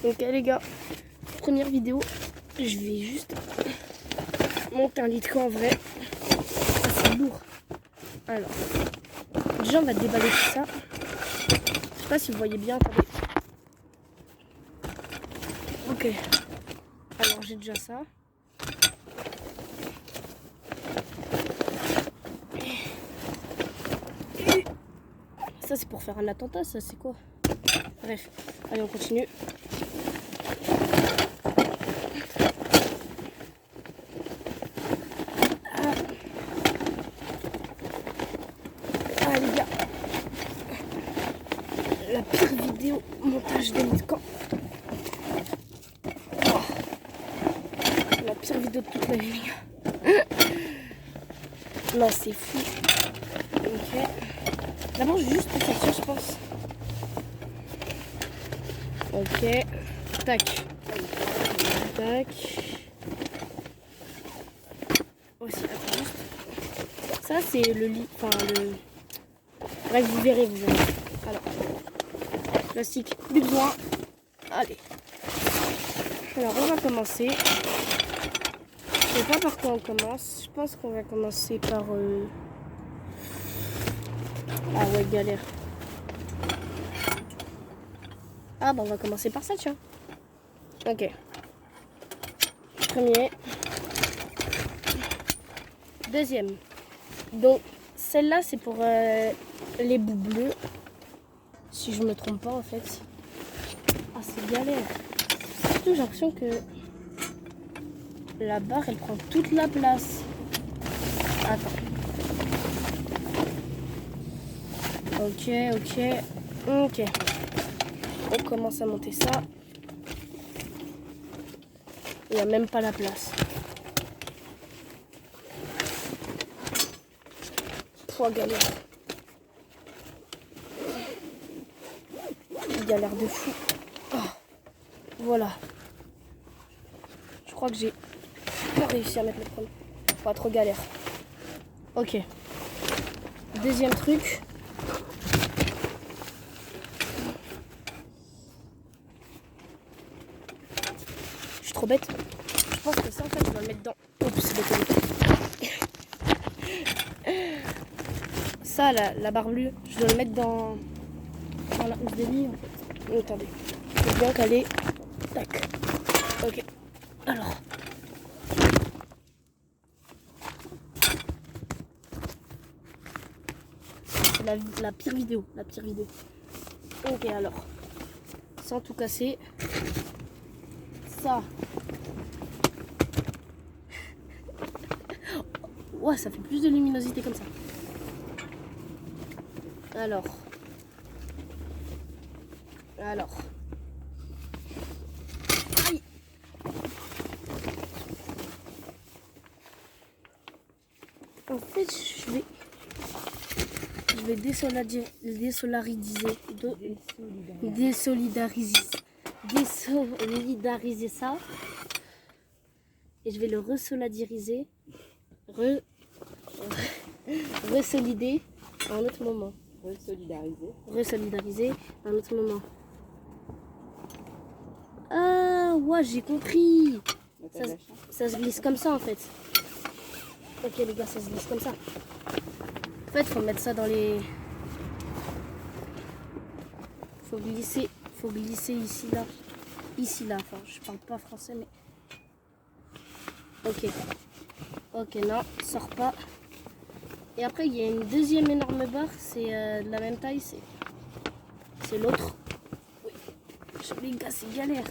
Donc les gars, première vidéo, je vais juste monter un lit de camp en vrai. Ah, c'est lourd. Alors, déjà on va déballer tout ça. Je sais pas si vous voyez bien, attendez. Ok. Alors j'ai déjà ça. Ça c'est pour faire un attentat, ça c'est quoi? Bref, allez on continue. Ah les gars, la pire vidéo montage des lits de camp. Oh. La pire vidéo de toute ma vie les gars. Non c'est fou. Ok. D'abord je vais juste sortir je pense. Ok. Tac. Tac. Aussi, attends juste. Ça c'est le lit. Enfin le. Bref vous verrez vous verrez. Alors. Plastique, plus besoin. Allez. Alors on va commencer. Je sais pas par quoi on commence. Je pense qu'on va commencer par... Ah ouais, galère. Ah bah on va commencer par ça, tiens. Ok. Premier. Deuxième. Donc, celle-là, c'est pour les bouts bleus. Si je me trompe pas, en fait. Ah, c'est galère. Surtout, j'ai l'impression que la barre, elle prend toute la place. Attends. Ok. On commence à monter ça. Il n'y a même pas la place. Pouah, galère. Galère de fou. Oh, voilà. Je crois que j'ai pas réussi à mettre le premier. Pas trop galère. Ok. Deuxième truc. Je suis trop bête. Je pense que ça en fait je dois le mettre dans. Oups, c'est bête. Ça la barre bleue, je dois le mettre dans la housse des lits en fait. Attendez. Faut bien caler. Tac. Ok. Alors. C'est la pire vidéo. La pire vidéo. Ok alors. Sans tout casser. Ça. Ouais, ça fait plus de luminosité comme ça. Alors. Aïe. En fait, je vais désolidariser ça. Et je vais le resolidariser. Resolider à un autre moment. Resolidariser à un autre moment. Ah ouais, j'ai compris. Ça se glisse comme ça en fait. Ok les gars, ça se glisse comme ça. En fait, faut mettre ça dans les... Faut glisser ici là. Ici là, enfin je parle pas français mais... Ok, non, sort pas. Et après, il y a une deuxième énorme barre, c'est de la même taille, c'est l'autre. Oui. Les gars, c'est galère.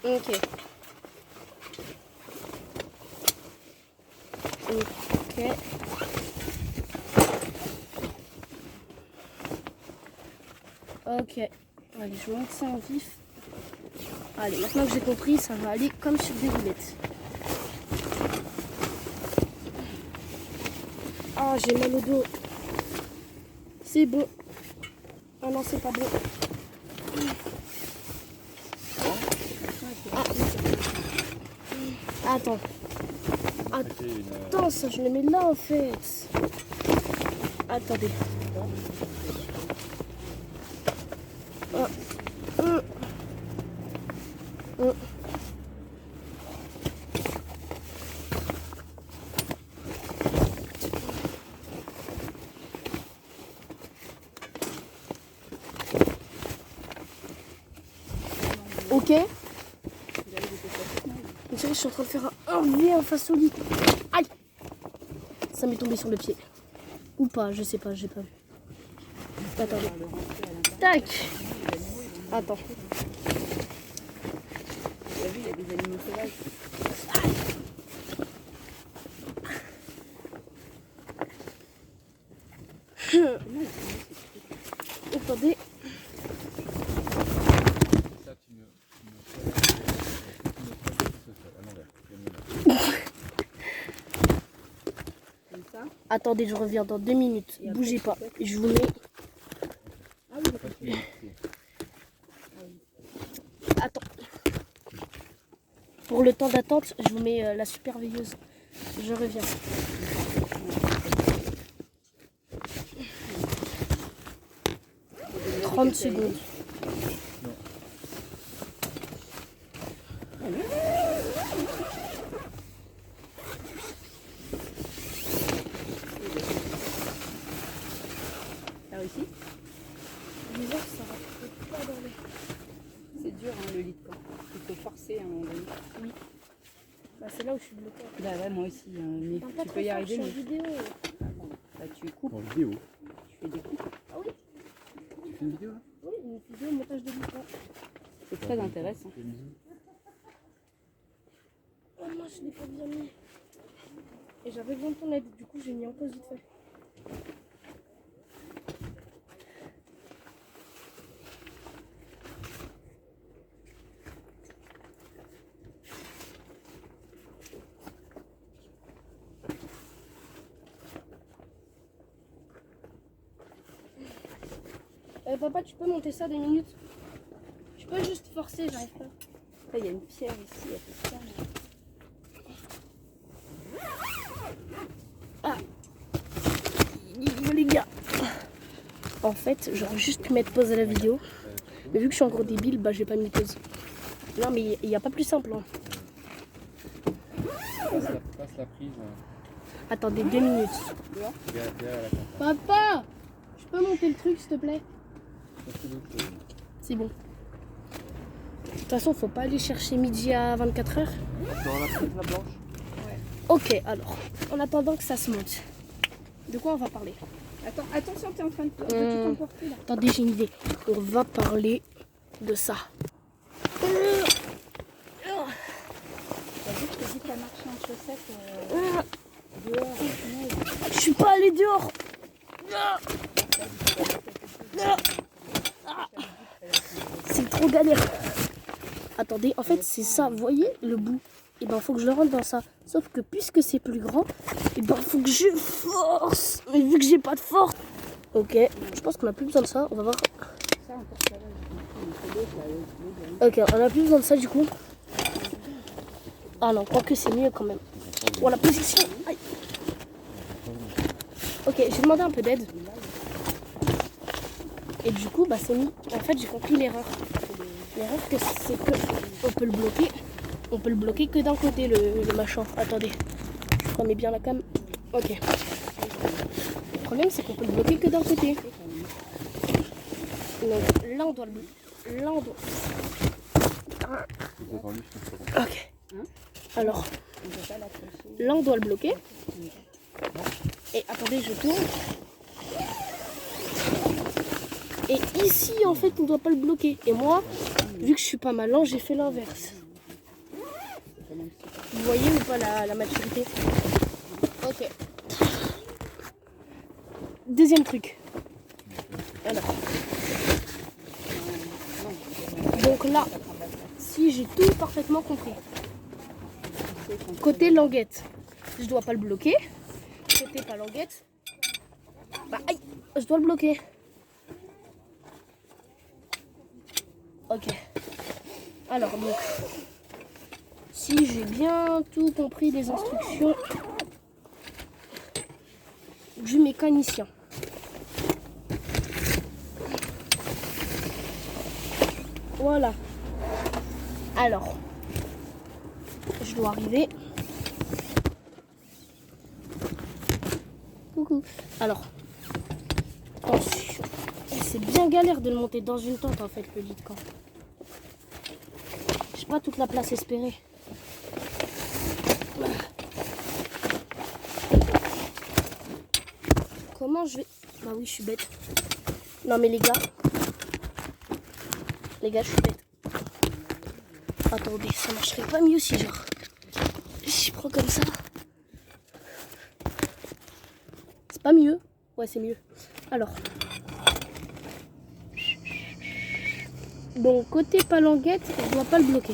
Ok. Ok. Allez, je monte ça en vif. Allez, maintenant que j'ai compris, ça va aller comme sur des roulettes. Ah, j'ai mal au dos. C'est bon. Ah non, c'est pas bon. Ah. Attends. Attends, ça je le mets là en fait. Attendez. Ok. Je suis en train de faire un V en face au lit. Aïe. Ça m'est tombé sur le pied. Ou pas, je sais pas, j'ai pas vu. Attendez. Tac. Attends. Tu as vu, il y a des animaux sauvages. Attendez. Ça, tu me à l'envers. Comme ça. Attendez, je reviens dans 2 minutes. Bougez pas. Je vous mets. Ah oui, Attends. Pour le temps d'attente, je vous mets la super veilleuse. Je reviens. « 30 secondes. T'as réussi? Bizarre, ça va pas dans les... C'est dur hein, le lit de camp. Il faut forcer à un moment donné. Oui. Bah, c'est là où je suis bloquée. Bah ouais, moi aussi. Mais Parle pas tu trop peux y fort, arriver. je Mais... suis en vidéo. Bah, tu coupes. En vidéo. Tu fais des coupes. Ah oui? Tu fais une vidéo là? Oui, une vidéo montage de l'histoire. C'est très intéressant. Fais une bisou. Oh non, je l'ai pas bien mis. Et j'avais besoin de ton aide, du coup j'ai mis en pause vite fait. Papa, tu peux monter ça 2 minutes? Je peux juste forcer, j'arrive pas. Là, il y a une pierre ici. Elle fait ça, mais... Les gars, en fait, j'aurais juste pu mettre pause à la vidéo. Mais vu que je suis en gros débile, bah j'ai pas mis pause. Non, mais il n'y a pas plus simple. Hein. Passe la prise. Attendez 2 minutes. Derrière la carte. Papa, je peux monter le truc s'il te plaît? C'est bon. De toute façon, faut pas aller chercher midi à 24 heures. Dans la prise, la blanche. Ok, alors, en attendant que ça se monte, de quoi on va parler? Attends, attention, t'es en train de tout emporter là. Attendez, j'ai une idée. On va parler de ça. T'as vu, je t'ai dit que t'as marché en chaussettes dehors. Je suis pas allée dehors. C'est trop galère. Attendez, en fait, c'est ça. Vous voyez le bout? Et ben, faut que je le rentre dans ça. Sauf que puisque c'est plus grand, et ben, faut que je force. Mais vu que j'ai pas de force. Ok, je pense qu'on a plus besoin de ça. On va voir. Ça encore ça va. Ok, on a plus besoin de ça du coup. Ah non, quoique c'est mieux quand même. Oh, la position. Aïe. Ok, j'ai demandé un peu d'aide. Et du coup, bah c'est mis. En fait, j'ai compris l'erreur. L'erreur, c'est que on peut le bloquer. On peut le bloquer que d'un côté, le machin. Attendez, je remets bien la cam. Ok. Le problème, c'est qu'on peut le bloquer que d'un côté. Donc là, on doit le bloquer. Là, on doit. Ok. Alors, là, on doit le bloquer. Et attendez, je tourne. Et ici, en fait, on ne doit pas le bloquer. Et moi, vu que je suis pas malin, j'ai fait l'inverse. Vous voyez ou pas la maturité? Ok. Deuxième truc. Alors. Donc là, si j'ai tout parfaitement compris. Côté languette, je dois pas le bloquer. Côté pas languette, bah aïe, je dois le bloquer. Ok. Alors donc, si j'ai bien tout compris les instructions du mécanicien. Voilà. Alors, je dois arriver. Coucou. Alors, attention. C'est bien galère de le monter dans une tente en fait, le lit de camp. J'ai pas toute la place espérée. Comment je vais... Bah oui, je suis bête. Non mais les gars, je suis bête. Attendez, ça marcherait pas mieux si genre... Je prends comme ça. C'est pas mieux? Ouais, c'est mieux. Alors. Donc, côté pas languette, je dois pas le bloquer.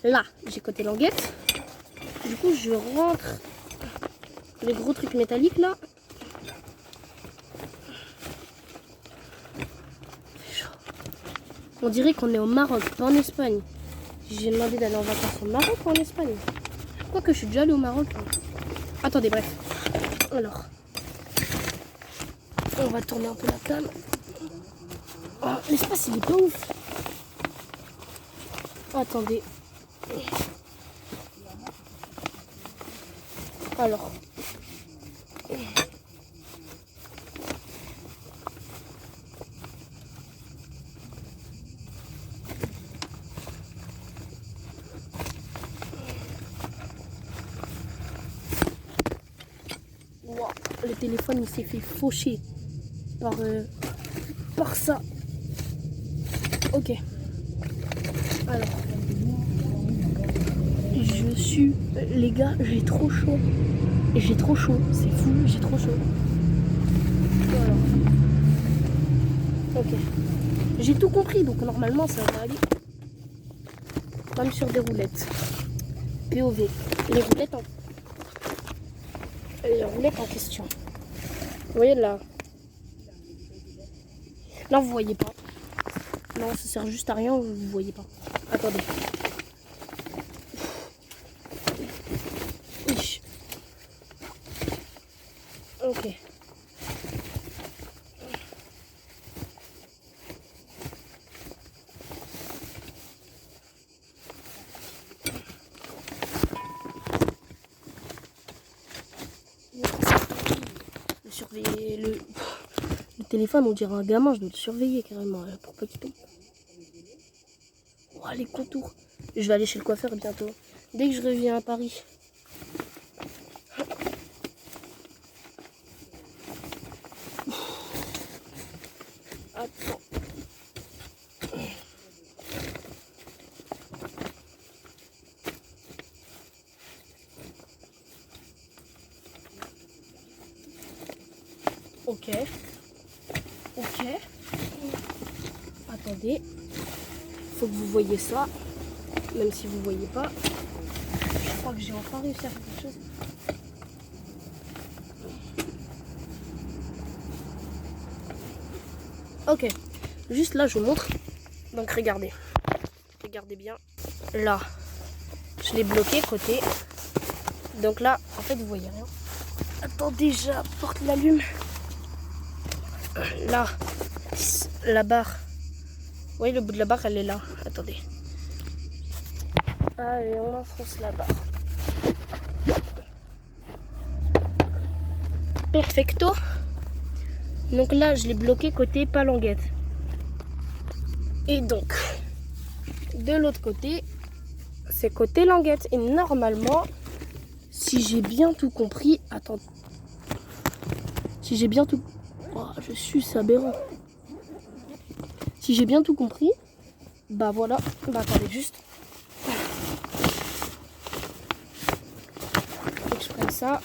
Là, j'ai côté languette. Du coup, je rentre les gros trucs métalliques là. On dirait qu'on est au Maroc, pas en Espagne. J'ai demandé d'aller en vacances au Maroc ou en Espagne. Quoique je suis déjà allée au Maroc. Hein. Attendez, bref. Alors, on va tourner un peu la table. Oh, l'espace, il est pas ouf. Attendez. Alors. Wow, le téléphone il s'est fait faucher par ça. Ok. Alors. Je suis... Les gars, j'ai trop chaud. J'ai trop chaud. C'est fou, j'ai trop chaud. Voilà. Ok. J'ai tout compris, donc normalement ça va aller. Comme sur des roulettes. POV. Les roulettes en question. Vous voyez là. Là vous voyez pas. Non, ça sert juste à rien, vous voyez pas. Attendez. Oui. Ok. Surveiller le téléphone, on dirait un gamin, je dois le surveiller carrément pour pas qu'il tombe. Oh, les contours. Je vais aller chez le coiffeur bientôt. Dès que je reviens à Paris. Attends. Ok. Ok. Attendez. Faut que vous voyez ça. Même si vous voyez pas. Je crois que j'ai enfin réussi à faire quelque chose. Ok. Juste là, je vous montre. Donc regardez. Regardez bien. Là. Je l'ai bloqué côté. Donc là, en fait, vous voyez rien. Attendez, j'apporte l'allume. Là, la barre. Vous voyez, le bout de la barre, elle est là. Attendez. Allez, on enfonce la barre. Perfecto. Donc là, je l'ai bloqué côté palanguette. Et donc, de l'autre côté, c'est côté languette. Et normalement, si j'ai bien tout compris... Attends. Si j'ai bien tout... Oh, je suis aberrant. Si j'ai bien tout compris, bah voilà. Bah attendez juste. Faut que je prenne ça.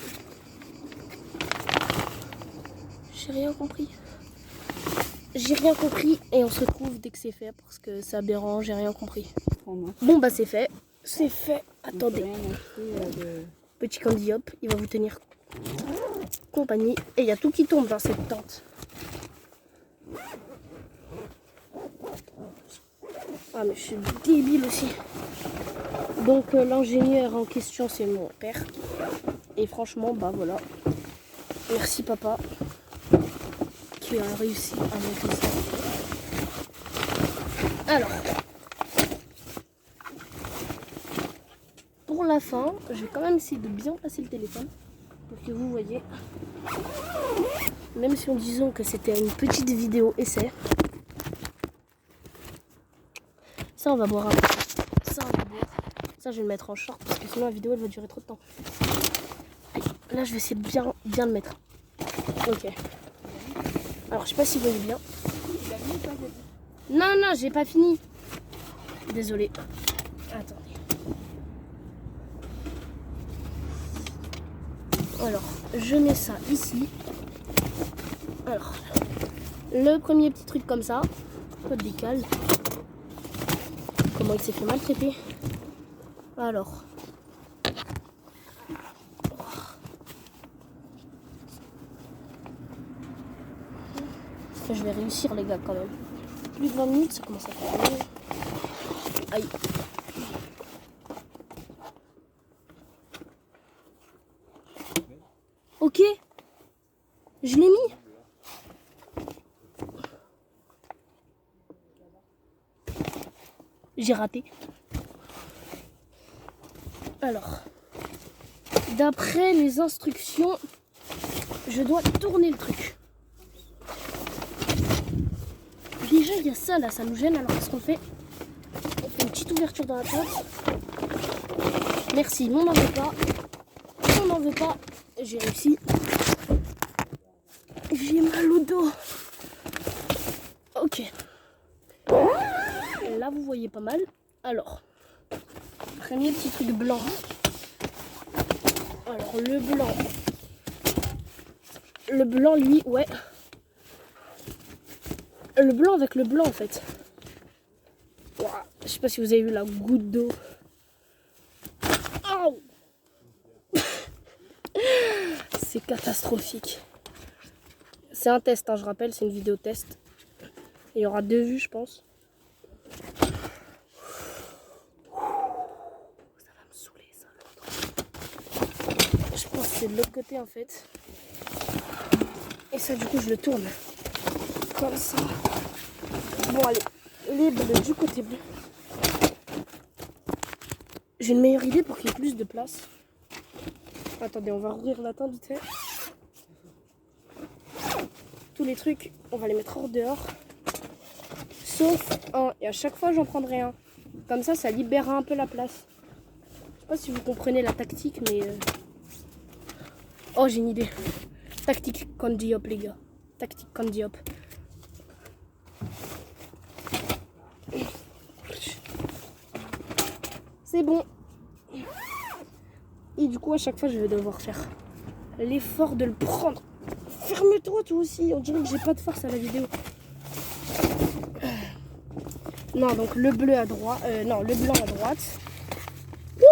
J'ai rien compris. J'ai rien compris et on se retrouve dès que c'est fait parce que c'est aberrant, j'ai rien compris. Bon bah c'est fait. C'est fait. Attendez. Petit Candy Hop, il va vous tenir compagnie. Et il y a tout qui tombe dans cette tente. Ah mais je suis débile aussi. Donc l'ingénieur en question c'est mon père. Et franchement bah voilà. Merci papa qui a réussi à monter ça. Alors, pour la fin, je vais quand même essayer de bien placer le téléphone pour que vous voyez. Même si en disant que c'était une petite vidéo essai. Ça, on va boire un peu. Ça, on va boire. Ça, je vais le mettre en short parce que sinon la vidéo elle va durer trop de temps. Là, je vais essayer de bien le mettre. Ok. Alors, je sais pas si vous voyez bien. Non, non, j'ai pas fini. Désolée. Attendez. Alors, je mets ça ici. Alors, le premier petit truc comme ça. Pas de décale. Comment il s'est fait maltraiter. Alors. Je vais réussir les gars quand même. Plus de 20 minutes, ça commence à faire mal. Aïe. Ok. Je l'ai mis. J'ai raté. Alors, d'après les instructions, je dois tourner le truc. Déjà, il y a ça là, ça nous gêne. Alors, qu'est-ce qu'on fait? On fait une petite ouverture dans la tente. Merci, mais on n'en veut pas. On n'en veut pas. J'ai réussi. J'ai mal au dos. Ok. Là, vous voyez pas mal. Alors, premier petit truc blanc. Alors, le blanc, lui, ouais. Le blanc avec le blanc, en fait. Wow. Je sais pas si vous avez vu la goutte d'eau. Oh. C'est catastrophique. C'est un test, hein, je rappelle, c'est une vidéo test. Il y aura 2 vues, je pense. Ça va me saouler, ça. Je pense que c'est de l'autre côté, en fait. Et ça, du coup, je le tourne. Comme ça. Bon, allez. Les bleus du côté bleu. J'ai une meilleure idée pour qu'il y ait plus de place. Attendez, on va rouvrir la tente vite fait. Tous les trucs, on va les mettre hors dehors. Sauf un. Et à chaque fois, j'en prendrai un. Comme ça, ça libérera un peu la place. Je sais pas si vous comprenez la tactique, mais... Oh, j'ai une idée. Tactique Candy Hop, les gars. Tactique Candy Hop. C'est bon. Et du coup, à chaque fois, je vais devoir faire l'effort de le prendre. Ferme-toi, toi aussi. On dirait que j'ai pas de force à la vidéo. Non, donc le bleu à droite. Non, le blanc à droite.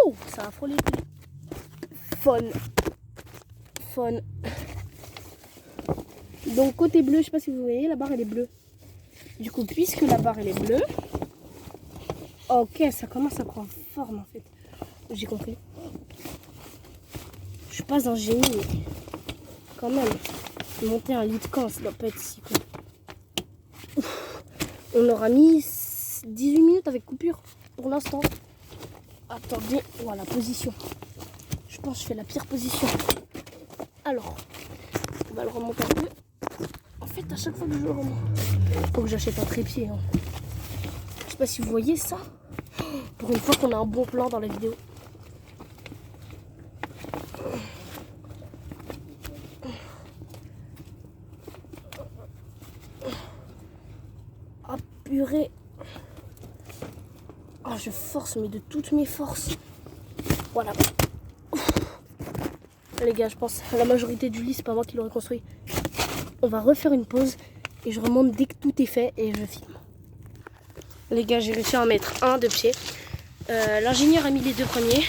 Ouh, ça a frôlé. Fun. Donc, côté bleu, je sais pas si vous voyez, la barre, elle est bleue. Du coup, puisque la barre, elle est bleue. Ok, ça commence à prendre forme, en fait. J'ai compris. Je suis pas un génie, mais quand même. Monter un lit de camp, ça doit pas être si cool. On aura mis 18 minutes avec coupure pour l'instant. Attendez, voilà, position. Je pense que je fais la pire position. Alors, on va le remonter un peu. En fait, à chaque fois que je le remonte, faut que j'achète un trépied. Hein. Je sais pas si vous voyez ça. Pour une fois qu'on a un bon plan dans la vidéo. Ah purée. Oh, je force, mais de toutes mes forces. Voilà. Les gars, je pense la majorité du lit, c'est pas moi qui l'aurais construit. On va refaire une pause et je remonte dès que tout est fait et je filme. Les gars, j'ai réussi à en mettre un de pied. L'ingénieur a mis les 2 premiers.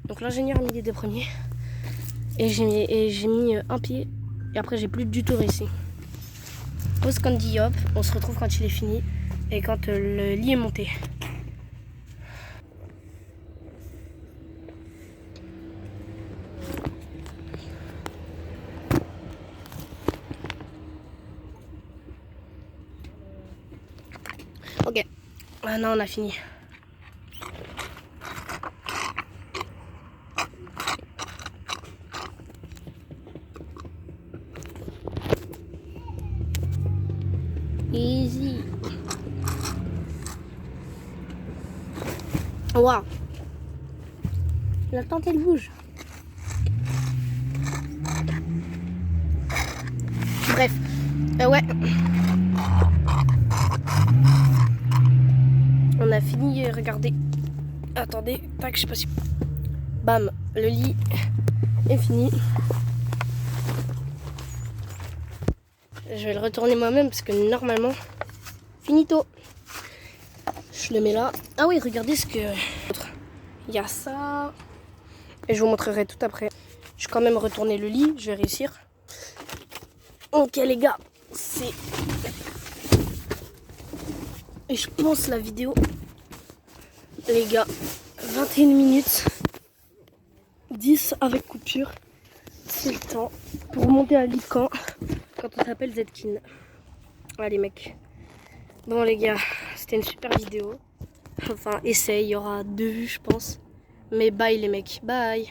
Donc l'ingénieur a mis les 2 premiers. Et j'ai mis un pied. Et après, j'ai plus du tout réussi. Pause Candy Hop. On se retrouve quand il est fini. Et quand le lit est monté. Ok. Ah non, on a fini. Easy. Waouh. La tente elle bouge. Bref. Ouais. On a fini, regardez. Attendez, tac, je sais pas si... Bam, le lit est fini. Je vais le retourner moi-même parce que normalement, finito. Je le mets là. Ah oui, regardez ce que... Il y a ça. Et je vous montrerai tout après. Je vais quand même retourner le lit, je vais réussir. Ok les gars, c'est... Et je pense la vidéo... Les gars, 21 minutes 10 avec coupure. C'est le temps pour monter à Lican quand on s'appelle Zetkin. Allez mec. Bon les gars, c'était une super vidéo. Enfin, essaye, il y aura 2 vues je pense. Mais bye les mecs, bye.